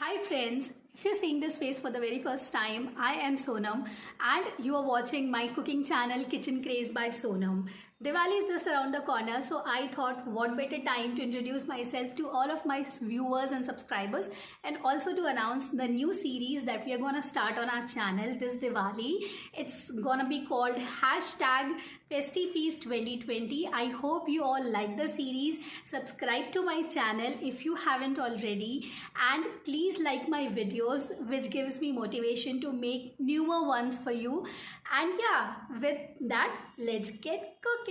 Hi friends, if you're seeing this face for the very first time, I am Sonam and you are watching my cooking channel Kitchen Craze by Sonam. Diwali is just around the corner, so I thought what better time to introduce myself to all of my viewers and subscribers, and also to announce the new series that we are gonna start on our channel this Diwali. It's gonna be called #FestiFeast 2020. I hope you all like the series. Subscribe to my channel if you haven't already, and please like my videos, which gives me motivation to make newer ones for you. And yeah, with that, let's get cooking.